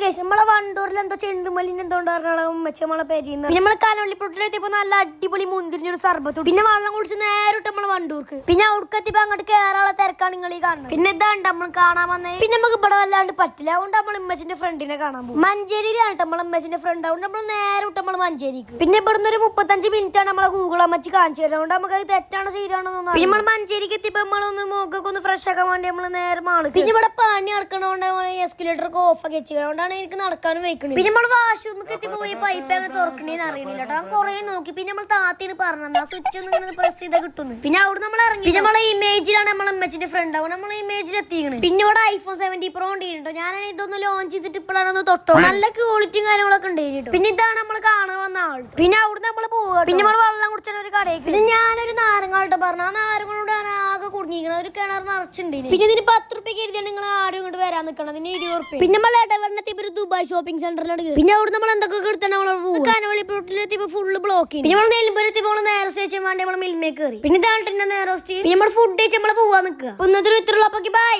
നമ്മളെ വണ്ടൂരിൽ എന്തോ ചെണ്ടുമല്ലിന് എന്തോണ്ടാണ് ഉമ്മച്ച നമ്മളെ പേരിന്ന്. പിന്നെ നമ്മളെ കനവള്ളിപ്പൊട്ടിലെത്തിയപ്പോ നല്ല അടിപൊളി മുന്തിരിഞ്ഞൊരു സർബത്ത്. പിന്നെ വെള്ളം കുടിച്ച് നേരിട്ട് നമ്മള് വണ്ടൂർക്ക്. പിന്നെ അവിടേക്ക് എത്തിയപ്പോ അങ്ങോട്ട് കേറാനുള്ള തിരക്കാണ് നിങ്ങൾ ഈ കാണുന്നത്. പിന്നെ ഇതാണ്ട് നമ്മൾ കാണാൻ വന്നേ. പിന്നെ നമുക്ക് ഇവിടെ വല്ലാണ്ട് പറ്റില്ല. അതുകൊണ്ട് നമ്മൾ ഉമ്മച്ചിന്റെ ഫ്രണ്ടിനെ കാണാൻ പോകും. മഞ്ചേരിയിലാണ് നമ്മളെ ഉമ്മച്ചിന്റെ ഫ്രണ്ട്. അതുകൊണ്ട് നമ്മൾ നേരെ വിട്ട് നമ്മൾ മഞ്ചേരിക്ക്. പിന്നെ ഇവിടുന്ന് ഒരു 35 മിനിറ്റ് ആണ് നമ്മളെ ഗൂഗിൾ അമ്മച്ചി കാണിച്ചു തരുന്നത്. അതുകൊണ്ട് നമുക്ക് അത് തെറ്റാണോ ശരിയാണോ. പിന്നെ നമ്മൾ മഞ്ചേരിക്ക് എത്തിയപ്പോ നമ്മളൊന്ന് മുഖൊക്കെ ഒന്ന് ഫ്രഷ് ആക്കാൻ വേണ്ടി നമ്മള് നേരെ മാള്. പിന്നെ ഇവിടെ പണി നടക്കണോണ്ട് എസ്കലേറ്റർ ഓഫ് ഒക്കെ വെച്ചു. അതുകൊണ്ടാണ് എനിക്ക് നടക്കാനും വെക്കുന്നത്. പിന്നെ നമ്മൾ വാഷ്റൂമിൽ എത്തിയപ്പോ പോയി പൈപ്പ് അങ്ങനെ തുറക്കണേന്ന് അറിയണില്ല കേട്ടോ. കുറെ നോക്കി. പിന്നെ നമ്മൾ താത്തിന് പറഞ്ഞത് ആ സ്വിച്ച് ഒന്ന് ഇങ്ങനെ പ്രസ് ചെയ്താൽ കിട്ടുന്നു. പിന്നെ അവിടെ നമ്മൾ ഇറങ്ങി. പിന്നെ നമ്മളെ ഇമേജിലാണ് നമ്മളെ അമ്മച്ചിന്റെ ഫ്രണ്ട്. അവിടെ നമ്മൾ ഇമേജിൽ എത്തിക്കണ്. പിന്നെ ഇവിടെ iPhone 17 Pro ഉണ്ട് കേട്ടോ. ഞാൻ ഇതൊന്ന് ലോഞ്ച് ചെയ്തിട്ട് ഇപ്പോഴാണ് തൊട്ടോ. നല്ല ക്വാളിറ്റിയും കാര്യങ്ങളൊക്കെ ഉണ്ട് കേട്ടോ. പിന്നെ ഇതാണ് നമ്മൾ കാണാൻ വന്ന ആൾ. പിന്നെ അവിടെ നമ്മൾ പോവുക. പിന്നെ നമ്മൾ വെള്ളം കുടിച്ചാൽ ഒരു കടയിൽ. പിന്നെ ഞാനൊരു നാരങ്ങാട്ട് പറഞ്ഞു. ആ നാരങ്ങളോട് ആകെ കുടുങ്ങിക്കണം. ഒരു കിണർ നിറച്ചുണ്ട്. പിന്നെ ഇതിന് 10 രൂപയ്ക്ക് എഴുതിയാണ് നിങ്ങൾ ആരും ഇങ്ങോട്ട് വരാൻ നിൽക്കണം. അതിന് 20 രൂപ. പിന്നെ നമ്മൾ ഇടവണ്ണത്തിപ്പോ ഒരു ദുബായ് ഷോപ്പിംഗ് സെന്ററിലാണ്. പിന്നെ അവിടെ നമ്മൾ എന്തൊക്കെ എടുത്താണ് നമ്മൾ കനവള്ളിപ്പൊട്ടിലെത്തിയപ്പോ ഫുള്ള് ബ്ലോക്ക്. പിന്നെ നമ്മൾ നെല്ലുമ്പരത്തിപ്പോ നേരെ സ്റ്റേഷൻ വേണ്ടി നമ്മൾ മിൽമേ കയറി. പിന്നെ ഇതാണ് നേരെ നമ്മൾ ഫുഡ് കഴിച്ച് നമ്മൾ പോവാൻ നിൽക്കുക. ഇന്നത്തെ ഇത്രയുള്ള ബൈ.